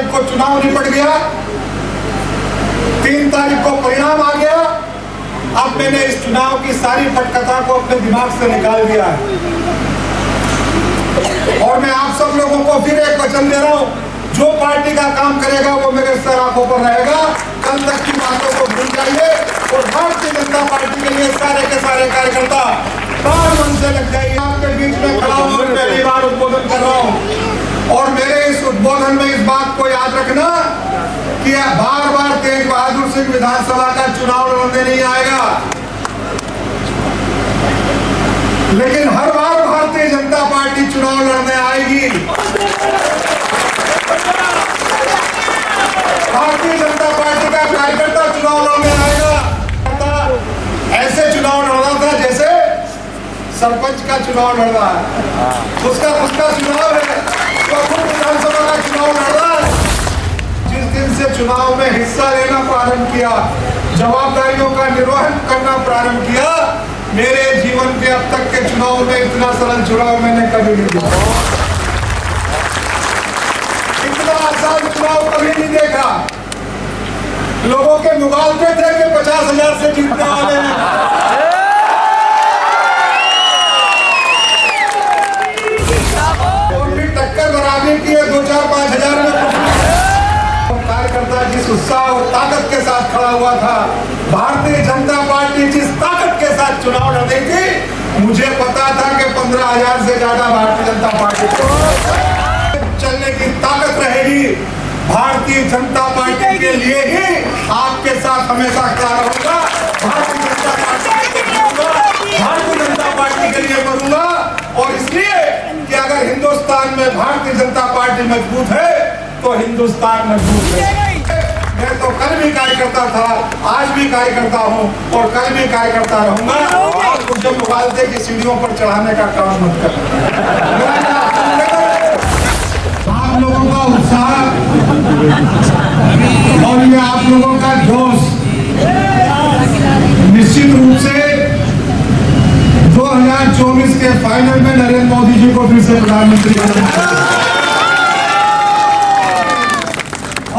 तारीख को चुनाव निपट गया, 3 तारीख को परिणाम आ गया। अब मैंने इस चुनाव की सारी पटकथा को अपने दिमाग से निकाल दिया है और मैं आप सब लोगों को फिर एक वचन दे रहा हूं, जो पार्टी का काम करेगा वो मेरे सर आंखों पर रहेगा। कल तक की बातों को भूल जाइए और भारतीय जनता पार्टी के लिए सारे के सारे कार्यकर्ता मन से लग जाइए। आपके बीच में खड़ा हूं और पहली बार उद्बोधन कर रहा हूं और मेरे इस उद्बोधन में इस बात को याद रखना कि बार बार तेज बहादुर सिंह विधानसभा का चुनाव लड़ने नहीं आएगा, लेकिन हर बार भारतीय जनता पार्टी चुनाव लड़ने आएगी। भारतीय जनता पार्टी का कार्यकर्ता चुनाव लड़ने आएगा। ऐसे चुनाव लड़ रहा था जैसे सरपंच का चुनाव लड़ रहा है, उसका चुनाव है तो खुद विधानसभा का चुनाव लड़ रहा है। जिस दिन से चुनाव में हिस्सा लेना प्रारंभ किया, जवाबदारियों का निर्वहन करना प्रारंभ किया, मेरे जीवन के अब तक के चुनाव में इतना सरल चुनाव मैंने कभी नहीं देखा, इतना आसान चुनाव कभी नहीं देखा। लोगों के मुबालते थे कि 50,000 से जीतने वाले हैं, टक्कर बराबरी की है 2-4-5 हजार में। कार्यकर्ता जिस उत्साह और ताकत के साथ खड़ा हुआ था, भारतीय जनता पार्टी जिस ताकत के साथ चुनाव लड़ रही थी, मुझे पता था कि 15,000 से ज्यादा भारतीय जनता पार्टी को चलने की ताकत रहेगी। भारतीय जनता पार्टी के लिए ही आपके साथ हमेशा खड़ा रहूंगा, भारतीय जनता पार्टी के लिए करूंगा, भारतीय जनता पार्टी के लिए करूंगा। और इसलिए कि अगर हिंदुस्तान में भारतीय जनता पार्टी मजबूत है तो हिंदुस्तान मजबूत है। मैं तो कल भी कार्यकर्ता था, आज भी कार्यकर्ता हूं और कल भी कार्यकर्ता रहूंगा। और मुझे मुबालते की सीढ़ियों पर चढ़ाने का काम मत कर। आप लोगों का उत्साह और ये आप लोगों का जोश निश्चित रूप से 2024 के फाइनल में नरेंद्र मोदी जी को फिर से प्रधानमंत्री बनाना।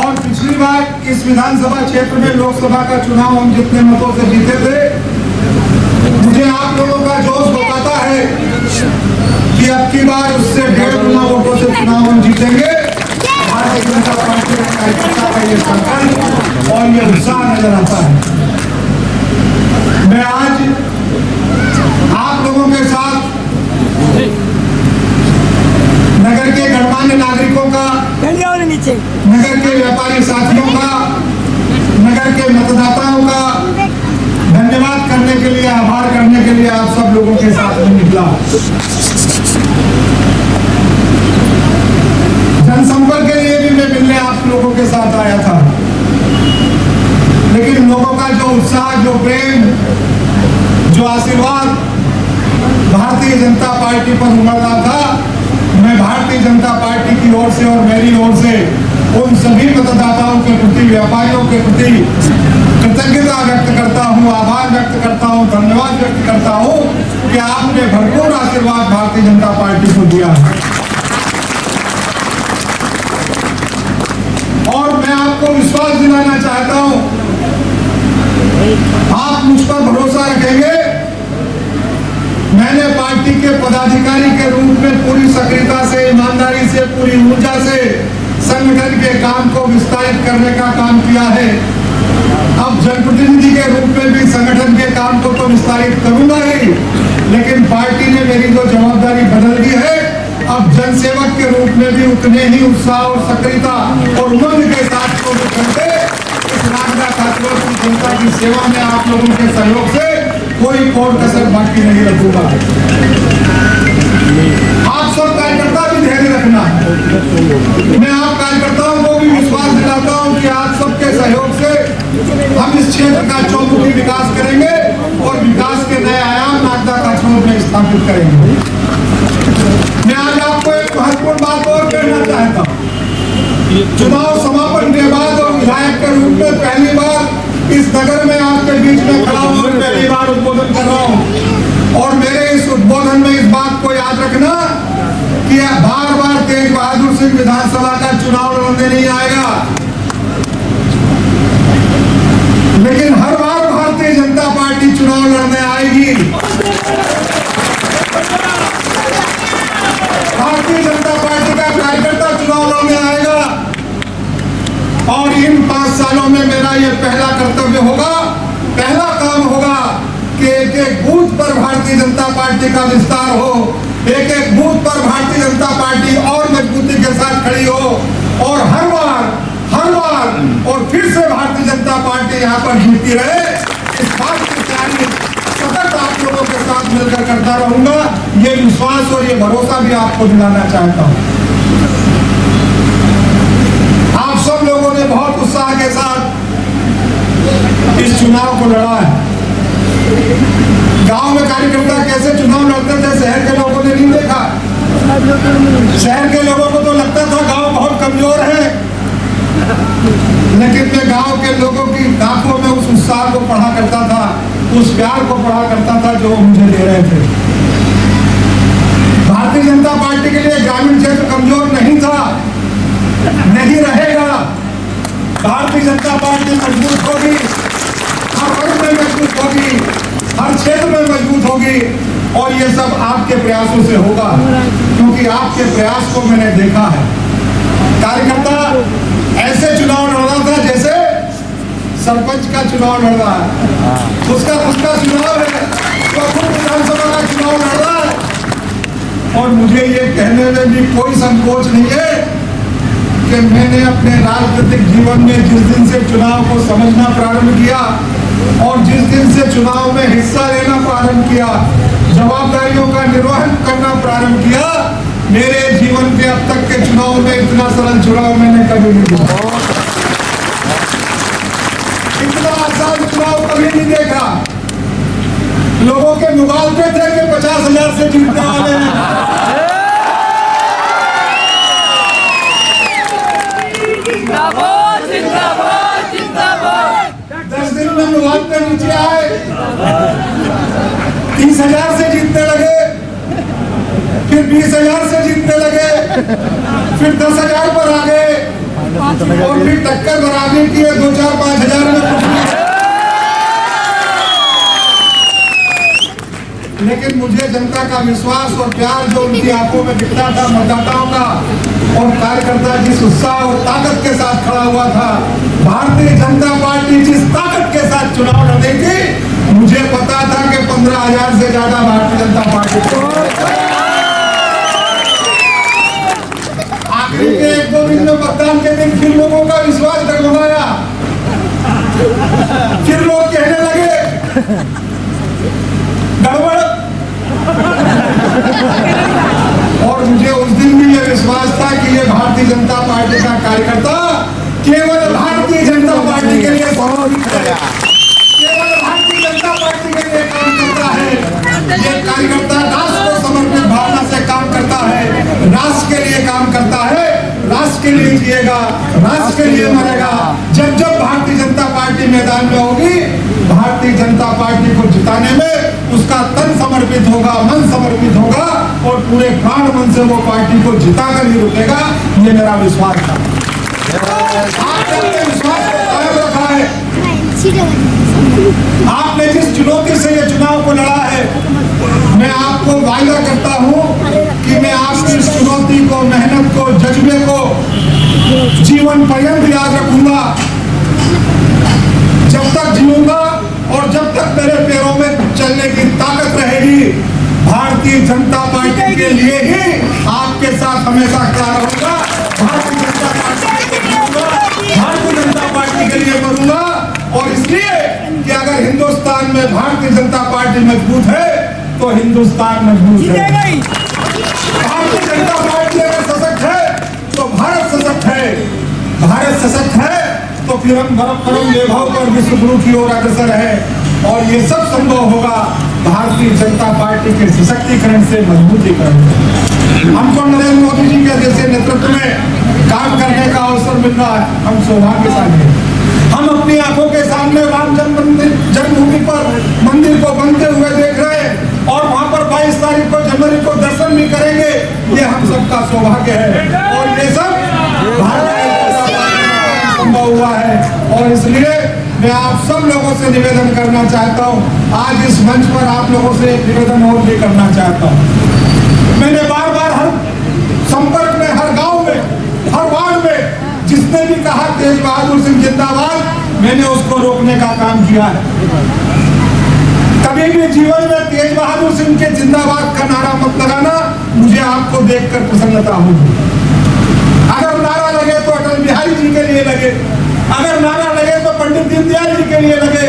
और पिछली बार इस विधानसभा क्षेत्र में लोकसभा का चुनाव हम जितने मतों से जीते थे, मुझे आप लोगों का जोश बताता है कि अब की बार उससे 1.5 गुना वोटों से चुनाव हम जीतेंगे। भारतीय जनता पार्टी के कार्यकर्ता का ये संकल्प और ये उत्साह नजर आता है। मैं आज आप लोगों के साथ नगर के गणमान्य नागरिकों का, नगर के व्यापारी साथियों का, नगर के मतदाताओं का धन्यवाद करने के लिए, आभार करने के लिए आप सब लोगों के साथ में निकला। जनसंपर्क के लिए भी मैं मिलने आप लोगों के साथ आया था, लेकिन लोगों का जो उत्साह, जो प्रेम, जो आशीर्वाद भारतीय जनता पार्टी पर उमड़ रहा था, मैं भारतीय जनता पार्टी की ओर से और मेरी ओर से उन सभी मतदाताओं के प्रति, व्यापारियों के प्रति कृतज्ञता व्यक्त करता हूं, आभार व्यक्त करता हूं, धन्यवाद व्यक्त करता हूं कि आपने भरपूर आशीर्वाद भारतीय जनता पार्टी को दिया। और मैं आपको विश्वास दिलाना चाहता हूं, आप मुझ पर भरोसा रखेंगे। मैंने पार्टी के पदाधिकारी के रूप में पूरी सक्रियता से, ईमानदारी से, पूरी ऊर्जा से संगठन के काम को विस्तारित करने का काम किया है। अब जनप्रतिनिधि के रूप में भी संगठन के काम को तो विस्तारित करूंगा ही, लेकिन पार्टी ने मेरी जो जवाबदारी बदल दी है, अब जनसेवक के रूप में भी उतने ही उत्साह और सक्रियता और उमंग के साथ इस नागदा छात्रों की जनता की सेवा में आप लोगों के सहयोग से कोई कोर कसर बाकी नहीं रखूंगा। आप सब कार्यकर्ता भी धैर्य रखना। मैं आप कार्यकर्ताओं को भी विश्वास दिलाता हूं कि आप सबके सहयोग से हम इस क्षेत्र का चौमुखी विकास करेंगे और विकास के नए आयाम नागदा छात्रों में स्थापित करेंगे। मैं आज आपको एक महत्वपूर्ण बात और कहना चाहता हूं। चुनाव समापन के बाद और विधायक के रूप में पहली बार इस नगर में आपके बीच में खड़ा हूं, पहली बार उद्बोधन कर रहा हूं। और मेरे इस उद्बोधन में इस बात को याद रखना कि बार बार तेज बहादुर सिंह विधानसभा का चुनाव लड़ने नहीं आएगा, लेकिन हर बार भारतीय जनता पार्टी चुनाव लड़ने आएगी। भारतीय जनता पार्टी का कार्यकर्ता चुनाव लड़ने आएगा और इन 5 सालों में मेरा यह पहला कर्तव्य होगा, पहला काम होगा कि एक एक बूथ पर भारतीय जनता पार्टी का विस्तार हो, एक एक बूथ पर भारतीय जनता पार्टी और मजबूती के साथ खड़ी हो और हर बार और फिर से भारतीय जनता पार्टी यहाँ पर जीतती रहे। इस बात की तैयारी सतत आप लोगों के साथ मिलकर करता रहूंगा। ये विश्वास और ये भरोसा भी आपको दिलाना चाहता हूँ। आप सब लोगों ने बहुत उत्साह के साथ इस चुनाव को लड़ा है। गांव में कार्यकर्ता कैसे चुनाव लड़ते थे शहर के लोगों ने नहीं देखा। शहर के लोगों को तो लगता था गांव बहुत कमजोर है, लेकिन मैं गांव के लोगों की आंखों में उस उत्साह को पढ़ा करता था, उस प्यार को पढ़ा करता था जो मुझे दे रहे थे। भारतीय जनता पार्टी के लिए ग्रामीण क्षेत्र कमजोर नहीं था, नहीं रहेगा। भारतीय जनता पार्टी मजबूत होगी, हर वर्ग में मजबूत होगी, हर क्षेत्र में मजबूत होगी और ये सब आपके प्रयासों से होगा, क्योंकि आपके प्रयास को मैंने देखा है। कार्यकर्ता ऐसे चुनाव लड़ रहा था जैसे सरपंच का चुनाव लड़ रहा है, उसका चुनाव है, तो खुद विधानसभा का चुनाव लड़ रहा है। और मुझे ये कहने में भी कोई संकोच नहीं है कि मैंने अपने राजनीतिक जीवन में जिस दिन से चुनाव को समझना प्रारंभ किया और जिस दिन से चुनाव में हिस्सा लेना प्रारंभ किया, जवाबदारियों का निर्वहन करना प्रारंभ किया, मेरे जीवन के अब तक के चुनाव में इतना सरल चुनाव मैंने कभी नहीं देखा, इतना आसान चुनाव कभी नहीं देखा। लोगों के मुबालते थे कि 50,000 से जीतने वाले हैं। 10 दिन में मुबालते नीचे आए, 30,000 से जीतने लगे, फिर 20,000 से जीतने लगे, फिर 10,000 पर आ गए और फिर टक्कर बराबरी की 2-4-5,000 में। लेकिन मुझे जनता का विश्वास और प्यार जो उनकी आंखों में दिखता था, मतदाताओं का और कार्यकर्ता जिस उत्साह और ताकत के साथ खड़ा हुआ था, भारतीय जनता पार्टी जिस ताकत के साथ चुनाव लड़ी थी, मुझे पता था कि 15,000 से ज्यादा भारतीय जनता पार्टी आखिरी के 1-2 दिन में मतदान के दिन फिर लोगों का विश्वास डगमगाया, फिर लोग कहने लगे गड़बड़। और मुझे उस दिन भी यह विश्वास था कि ये भारतीय जनता पार्टी का कार्यकर्ता केवल भारतीय जनता पार्टी के लिए केवल भारतीय जनता पार्टी के लिए काम करता है। ये कार्यकर्ता राष्ट्र को समर्पित भावना से काम करता है, राष्ट्र के लिए काम करता है, राष्ट्र के लिए जिएगा, राष्ट्र के लिए मरेगा। जब जब भारतीय जनता पार्टी मैदान में होगी, भारतीय जनता पार्टी को जिताने में उसका तन समर्पित होगा, मन समर्पित होगा और पूरे प्राण मन से वो पार्टी को जिताकर ही रुकेगा। ये मेरा विश्वास था। आपने अपने विश्वास को कायम रखा है। आपने जिस चुनौती से ये चुनाव को लड़ा है, मैं आपको वायदा करता हूं कि मैं आपकी इस चुनौती को, मेहनत को, जज्बे को जीवन पर्यंत याद रखूंगा। जब तक जीऊंगा और जब तक मेरे पैरों में चलने की ताकत रहेगी, भारतीय जनता पार्टी के लिए ही आपके साथ हमेशा खड़ा रहूंगा। भारतीय जनता पार्टी के लिए जीऊंगा, भारतीय जनता पार्टी के लिए मरूंगा। और इसलिए कि अगर हिंदुस्तान में भारतीय जनता पार्टी मजबूत है तो हिंदुस्तान मजबूत है। भारतीय जनता पार्टी अगर सशक्त है तो भारत सशक्त है, भारत सशक्त है तो फिर हम परम वैभव पर विश्व गुरु की ओर अग्रसर है। और ये सब संभव होगा भारतीय जनता पार्टी के सशक्तिकरण से, मजबूतीकरण से। हमको नरेंद्र मोदी जी के जैसे नेतृत्व में काम करने का अवसर मिल रहा है, हम सौभाग्यशाली हैं। हम अपनी आंखों के सामने राम जन्मभूमि पर मंदिर को बनते हुए देख रहे हैं और वहां पर 22 तारीख को जनवरी को दर्शन भी करेंगे। ये हम सबका सौभाग्य है और ये सब भारतीय जनता पार्टी में संभव हुआ है। और इसलिए मैं आप सब लोगों से निवेदन करना चाहता हूँ, आज इस मंच पर आप लोगों से एक निवेदन और भी करना चाहता हूँ। मैंने बार बार हर संपर्क में, हर गांव में, हर वार्ड में जिसने भी कहा तेज बहादुर सिंह जिंदाबाद, मैंने उसको रोकने का काम किया है। कभी भी जीवन में तेज बहादुर सिंह के जिंदाबाद का नारा मत लगाना, मुझे आपको देखकर प्रसन्नता होगी। अगर नारा लगे तो अटल बिहारी जी के लिए लगे, अगर नारा लगे तो पंडित दीनदयाल जी के लिए लगे,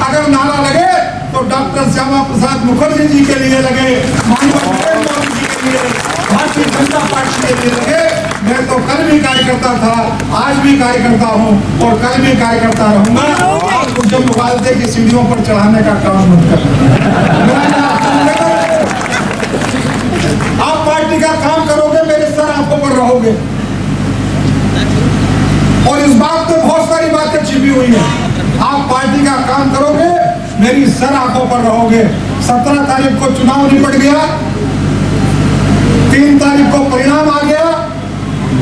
अगर नारा लगे तो डॉक्टर श्यामा प्रसाद मुखर्जी जी के लिए लगे, माननीय नरेंद्र मोदी जी के लिए, भारतीय जनता पार्टी के लिए लगे। मैं तो कल भी कार्यकर्ता था, आज भी कार्यकर्ता हूँ और कल भी कार्यकर्ता रहूंगा। आप मुझे मुगालते की सीढ़ियों पर चढ़ाने का काम मत करना। आप पार्टी का काम करोगे, मेरे सर आंखों पर रहोगे और इस बात में बहुत सारी बातें छिपी हुई है। आप पार्टी का काम करोगे, मेरी सर आंखों पर रहोगे। 17 तारीख को चुनाव निपट गया, 3 तारीख को परिणाम आ गया।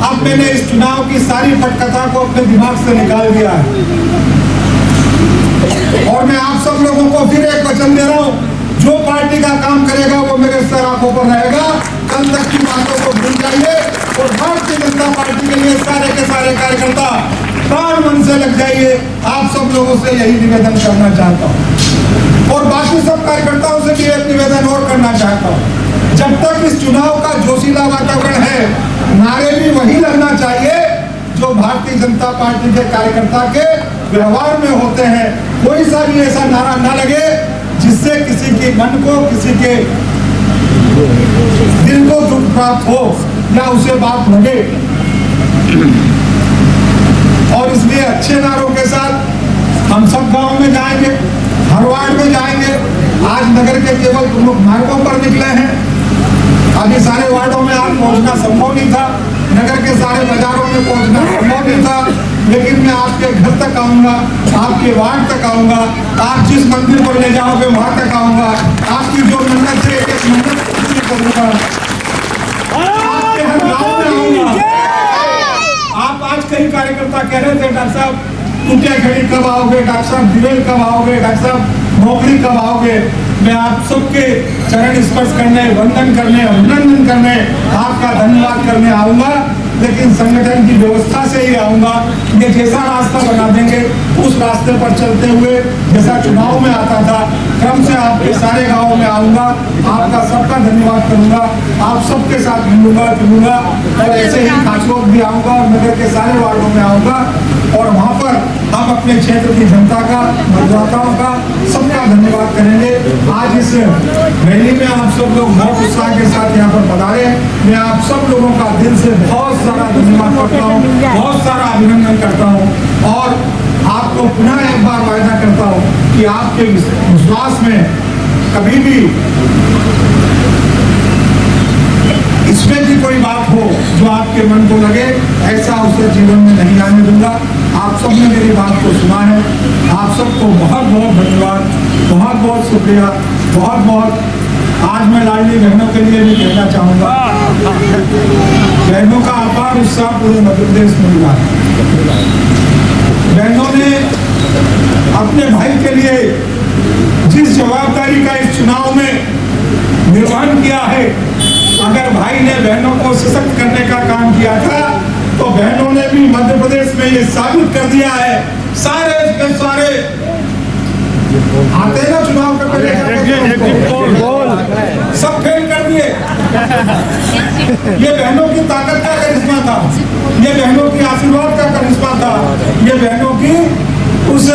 अब मैंने इस चुनाव की सारी पटकथा को अपने दिमाग से निकाल दिया है और मैं आप सब लोगों को फिर एक वचन दे रहा हूं, जो पार्टी का काम करेगा वो मेरे सर आंखों पर रहेगा। कल तक की बातों को भूल जाइए और भारतीय जनता पार्टी के लिए सारे के सारे कार्यकर्ता प्राण मन से लग जाइए। आप सब लोगों से यही निवेदन करना चाहता हूं और बाकी सब कार्यकर्ताओं से भी एक निवेदन और करना चाहता हूं। जब तक इस चुनाव का जोशीला वातावरण है, नारे भी वही लगना चाहिए जो भारतीय जनता पार्टी के कार्यकर्ता के व्यवहार में होते हैं। कोई सा भी ऐसा नारा ना लगे जिससे किसी के मन को, किसी के दिल को दुख प्राप्त हो या उसे बात लगे। और इसलिए अच्छे नारों के साथ हम सब गांव में जाएंगे, हर वार्ड में जाएंगे। आज नगर के केवल प्रमुख मार्गों पर निकले हैं, अभी सारे वार्डों में आज पहुंचना संभव नहीं था, नगर के सारे बाजारों में पहुंचना संभव नहीं था, लेकिन मैं आपके घर तक आऊंगा, आपके वार्ड तक आऊंगा, आप जिस मंदिर पर ले जाओगे वहां तक आऊंगा, आपकी जो मन्नत है एक मन्नत पूरी करूंगा, आपके हर गांव में आऊंगा। आप आज कई कार्यकर्ता कह रहे थे डॉक्टर साहब टूटिया खड़ी कब आओगे, डॉक्टर साहब दिवेल कब आओगे, डॉक्टर साहब नौकरी कब आओगे। मैं आप सबके चरण स्पर्श करने, वंदन करने, अभिनंदन करने, आपका धन्यवाद करने आऊंगा, लेकिन संगठन की व्यवस्था से ही आऊंगा। ये जैसा रास्ता बना देंगे उस रास्ते पर चलते हुए जैसा चुनाव में आता था, क्रम से आपके सारे गांवों में आऊंगा, आपका सबका धन्यवाद करूंगा, आप सबके साथ मिलूंगा जुलूंगा और ऐसे ही खासलोक भी आऊंगा और नगर के सारे वार्डों में आऊंगा और वहां पर हम अपने क्षेत्र की जनता का, मतदाताओं का सबका धन्यवाद करेंगे। आज इस रैली में आप सब लोग बहुत उत्साह के साथ यहाँ पर पधारे। मैं आप सब लोगों का दिल से बहुत सारा धन्यवाद करता हूँ, बहुत सारा अभिनंदन करता हूँ और आपको पुनः एक बार वायदा करता हूँ कि आपके विश्वास में कभी भी इसमें भी कोई बात हो जो आपके मन को लगे, ऐसा उसे जीवन में नहीं आने दूंगा। आप सबने मेरी बात को सुना है, आप सबको बहुत बहुत धन्यवाद, बहुत बहुत शुक्रिया, बहुत बहुत। आज मैं लाडली बहनों के लिए भी कहना चाहूँगा, बहनों का अपार उत्साह पूरे मध्य प्रदेश में मिला। बहनों ने अपने भाई के लिए जिस जवाबदारी का इस चुनाव में निर्वहन किया है, अगर भाई ने बहनों को सशक्त करने का काम किया था तो बहनों ने भी मध्य प्रदेश में ये साबित कर दिया है। सारे के सारे आते ना चुनाव के पहले सब फेल कर दिए। ये बहनों की ताकत का करिश्मा था, ये बहनों की आशीर्वाद का करिश्मा था, ये बहनों की उस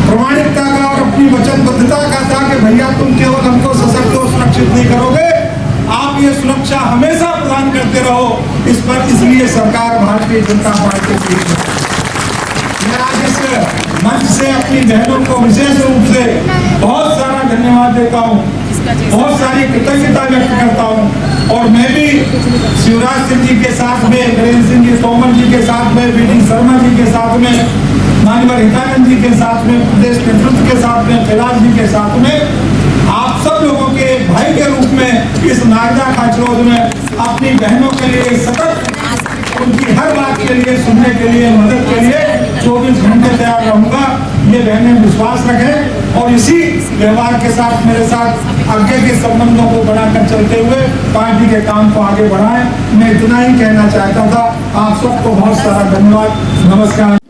प्रामाणिकता का और अपनी वचनबद्धता का था कि भैया तुम केवल हमको सशक्त और सुरक्षित नहीं करोगे, आप ये सुरक्षा हमेशा प्रदान करते रहो। इस पर इसलिए सरकार भारतीय जनता पार्टी की है। मैं आज इस मंच से अपनी बहनों को विशेष रूप से बहुत सारा धन्यवाद देता हूँ, बहुत सारी कृतज्ञता व्यक्त करता हूँ और मैं भी शिवराज सिंह जी के साथ में, वीरेंद्र सिंह जी तोमर जी के साथ में, वी डी शर्मा जी के साथ में, माननीय हितानंद जी के साथ में, प्रदेश नेतृत्व के साथ में, कैलाश जी के साथ में, आप सब लोगों के एक भाई के रूप में इस नागदा खाचरोद में अपनी बहनों के लिए सतत उनकी हर बात के लिए सुनने के लिए मदद के लिए 24 घंटे तैयार रहूंगा। ये बहनें विश्वास रखें और इसी व्यवहार के साथ मेरे साथ आगे के संबंधों को बनाकर चलते हुए पार्टी के काम को आगे बढ़ाएं। मैं इतना ही कहना चाहता था। आप सबको बहुत सारा धन्यवाद। नमस्कार।